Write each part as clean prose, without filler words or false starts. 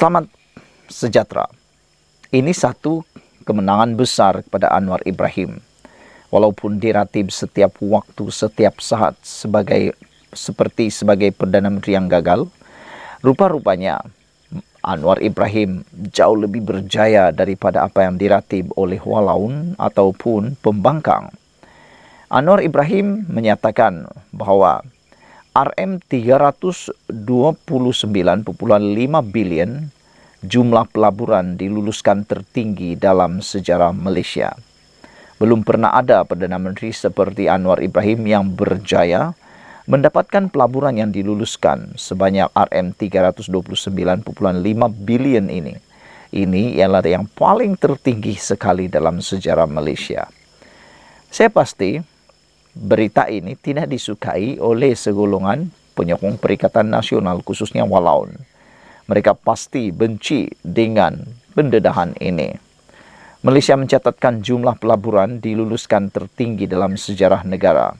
Selamat sejahtera. Ini satu kemenangan besar kepada Anwar Ibrahim. Walaupun diratib setiap waktu, setiap saat seperti sebagai Perdana Menteri yang gagal, rupa-rupanya Anwar Ibrahim jauh lebih berjaya daripada apa yang diratib oleh Walaun ataupun pembangkang. Anwar Ibrahim menyatakan bahwa RM329.5 bilion jumlah pelaburan diluluskan tertinggi dalam sejarah Malaysia. Belum pernah ada Perdana Menteri seperti Anwar Ibrahim yang berjaya mendapatkan pelaburan yang diluluskan sebanyak RM329.5 bilion ini. Ini ialah yang paling tertinggi sekali dalam sejarah Malaysia. Saya pasti berita ini tidak disukai oleh segolongan penyokong Perikatan Nasional, khususnya Walaun. Mereka pasti benci dengan pendedahan ini. Malaysia mencatatkan jumlah pelaburan diluluskan tertinggi dalam sejarah negara,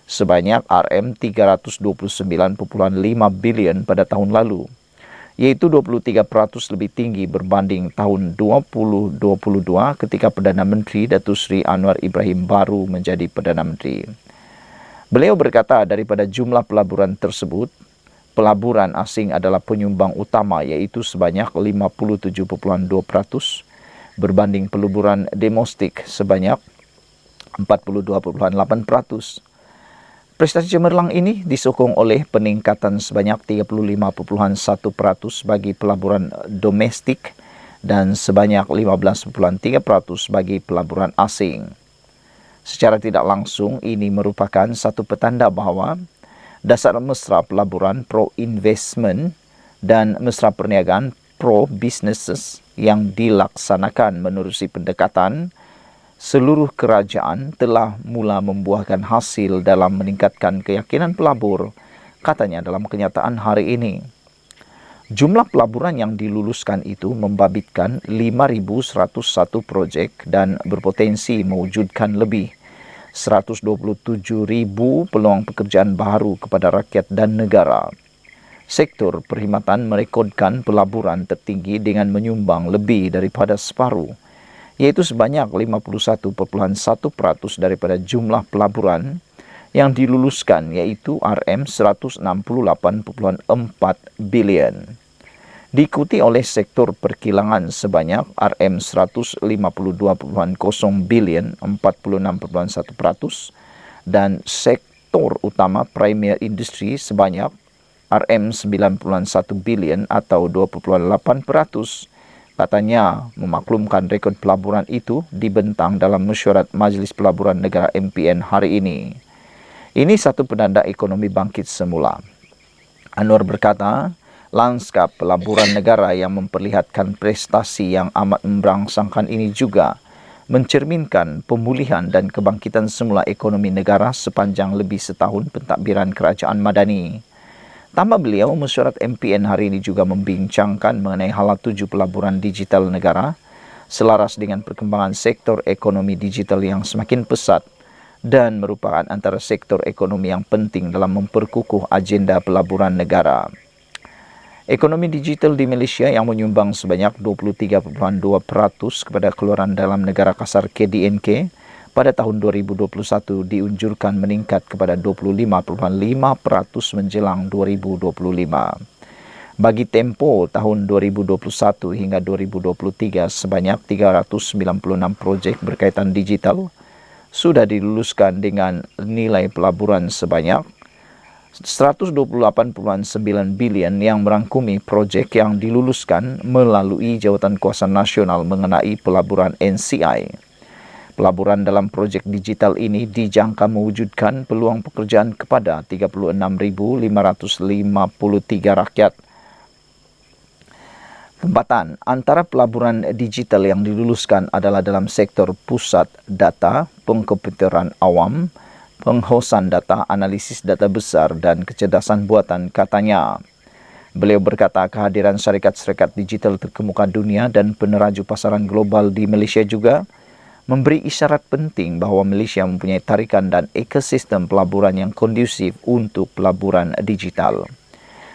sebanyak RM329.5 bilion pada tahun lalu, yaitu 23% lebih tinggi berbanding tahun 2022 ketika Perdana Menteri Datuk Seri Anwar Ibrahim baru menjadi Perdana Menteri. Beliau berkata daripada jumlah pelaburan tersebut, pelaburan asing adalah penyumbang utama, iaitu sebanyak 57.2% berbanding pelaburan domestik sebanyak 42.8%. Prestasi cemerlang ini disokong oleh peningkatan sebanyak 35.1% bagi pelaburan domestik dan sebanyak 15.3% bagi pelaburan asing. Secara tidak langsung, ini merupakan satu petanda bahawa dasar mesra pelaburan pro-investment dan mesra perniagaan pro-businesses yang dilaksanakan menerusi pendekatan seluruh kerajaan telah mula membuahkan hasil dalam meningkatkan keyakinan pelabur, katanya dalam kenyataan hari ini. Jumlah pelaburan yang diluluskan itu membabitkan 5.101 projek dan berpotensi mewujudkan lebih 127,000 peluang pekerjaan baru kepada rakyat dan negara. Sektor perkhidmatan merekodkan pelaburan tertinggi dengan menyumbang lebih daripada separuh, yaitu sebanyak 51.1% daripada jumlah pelaburan yang diluluskan, iaitu RM168.4 bilion. Diikuti oleh sektor perkilangan sebanyak RM152.0 bilion 46.1% dan sektor utama premier industri sebanyak RM91 bilion atau 20.8%. Katanya memaklumkan rekod pelaburan itu dibentang dalam mesyuarat Majlis Pelaburan Negara MPN hari ini. Ini satu penanda ekonomi bangkit semula. Anwar berkata, lanskap pelaburan negara yang memperlihatkan prestasi yang amat memberangsangkan ini juga mencerminkan pemulihan dan kebangkitan semula ekonomi negara sepanjang lebih setahun pentadbiran kerajaan Madani. Tambah beliau, mesyuarat MPN hari ini juga membincangkan mengenai hala 7 pelaburan digital negara selaras dengan perkembangan sektor ekonomi digital yang semakin pesat dan merupakan antara sektor ekonomi yang penting dalam memperkukuh agenda pelaburan negara. Ekonomi digital di Malaysia yang menyumbang sebanyak 23.2% kepada keluaran dalam negara kasar KDNK pada tahun 2021 diunjurkan meningkat kepada 25.5% menjelang 2025. Bagi tempoh tahun 2021 hingga 2023, sebanyak 396 projek berkaitan digital sudah diluluskan dengan nilai pelaburan sebanyak 128.9 bilion yang merangkumi projek yang diluluskan melalui Jawatankuasa Nasional mengenai pelaburan NCI. Pelaburan dalam projek digital ini dijangka mewujudkan peluang pekerjaan kepada 36.553 rakyat. Tempatan antara pelaburan digital yang diluluskan adalah dalam sektor pusat data, pengkomputeran awam, penghosan data, analisis data besar dan kecerdasan buatan, katanya. Beliau berkata kehadiran syarikat-syarikat digital terkemuka dunia dan peneraju pasaran global di Malaysia juga memberi isyarat penting bahawa Malaysia mempunyai tarikan dan ekosistem pelaburan yang kondusif untuk pelaburan digital.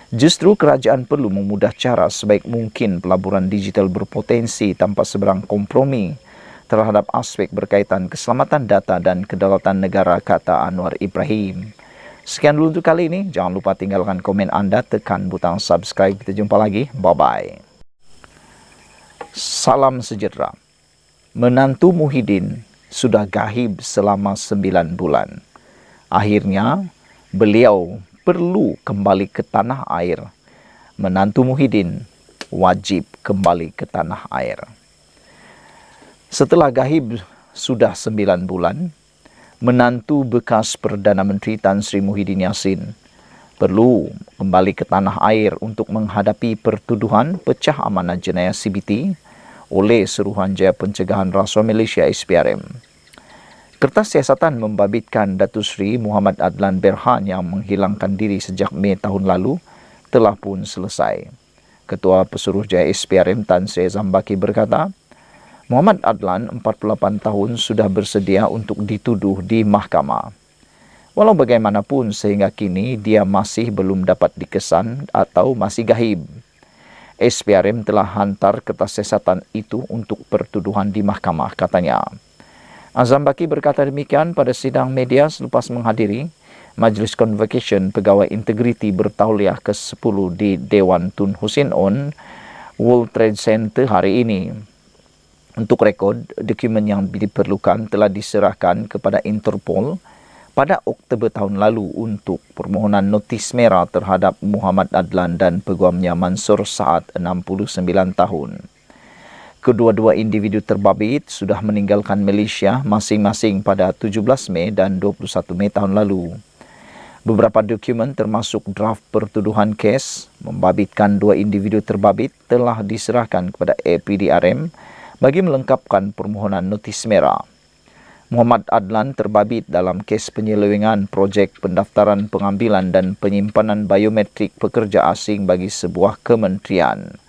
Justru kerajaan perlu memudah cara sebaik mungkin pelaburan digital berpotensi tanpa seberang kompromi terhadap aspek berkaitan keselamatan data dan kedaulatan negara, kata Anwar Ibrahim. Sekian dulu untuk kali ini. Jangan lupa tinggalkan komen anda, tekan butang subscribe. Kita jumpa lagi. Bye-bye. Salam sejahtera. Menantu Muhyiddin sudah gahib selama 9 bulan. Akhirnya, beliau perlu kembali ke tanah air. Menantu Muhyiddin wajib kembali ke tanah air. Setelah gahib sudah 9 bulan, menantu bekas Perdana Menteri Tan Sri Muhyiddin Yassin perlu kembali ke tanah air untuk menghadapi pertuduhan pecah amanah jenayah CBT oleh Suruhanjaya Pencegahan Rasuah Malaysia SPRM. Kertas siasatan membabitkan Datuk Seri Muhammad Adlan Berhan yang menghilangkan diri sejak Mei tahun lalu telah pun selesai. Ketua Pesuruhjaya SPRM Tan Sri Zambaki berkata, Muhammad Adlan, 48 tahun, sudah bersedia untuk dituduh di mahkamah. Walau bagaimanapun sehingga kini dia masih belum dapat dikesan atau masih gahib. SPRM telah hantar kertas siasatan itu untuk pertuduhan di mahkamah, katanya. Zambaki berkata demikian pada sidang media selepas menghadiri Majlis Convocation Pegawai Integriti Bertauliah ke-10 di Dewan Tun Hussein On, World Trade Center hari ini. Untuk rekod, dokumen yang diperlukan telah diserahkan kepada Interpol pada Oktober tahun lalu untuk permohonan notis merah terhadap Muhammad Adlan dan peguamnya Mansur Saad, 69 tahun. Kedua-dua individu terbabit sudah meninggalkan Malaysia masing-masing pada 17 Mei dan 21 Mei tahun lalu. Beberapa dokumen termasuk draft pertuduhan kes membabitkan dua individu terbabit telah diserahkan kepada APDRM bagi melengkapkan permohonan notis merah. Muhammad Adlan terbabit dalam kes penyelewengan projek pendaftaran pengambilan dan penyimpanan biometrik pekerja asing bagi sebuah kementerian.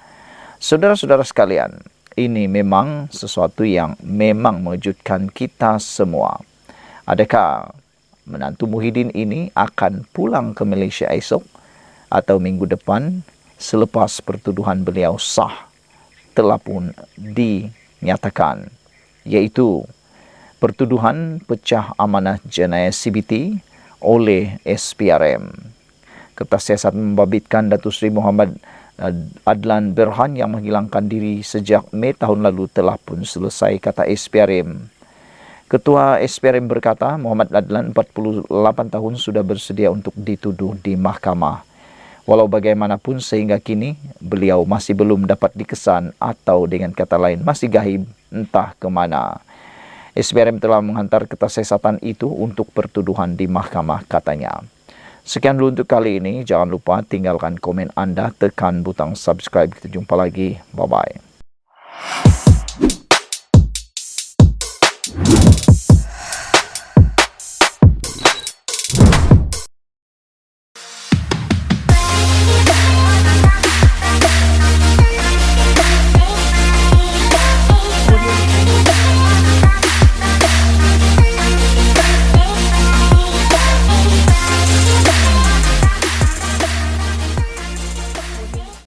Saudara-saudara sekalian, ini memang sesuatu yang memang mengejutkan kita semua. Adakah menantu Muhyiddin ini akan pulang ke Malaysia esok atau minggu depan selepas pertuduhan beliau sah telah pun dinyatakan, iaitu pertuduhan pecah amanah jenayah CBT oleh SPRM. Kertas siasat membabitkan Datuk Seri Muhammad Adlan Berhan yang menghilangkan diri sejak Mei tahun lalu telah pun selesai, kata SPRM. Ketua SPRM berkata Muhammad Adlan, 48 tahun, sudah bersedia untuk dituduh di mahkamah. Walau bagaimanapun sehingga kini beliau masih belum dapat dikesan atau dengan kata lain masih gahib entah ke mana. SPRM telah menghantar kertas siasatan itu untuk pertuduhan di mahkamah, katanya. Sekian dulu untuk kali ini. Jangan lupa tinggalkan komen anda, tekan butang subscribe. Kita jumpa lagi. Bye-bye.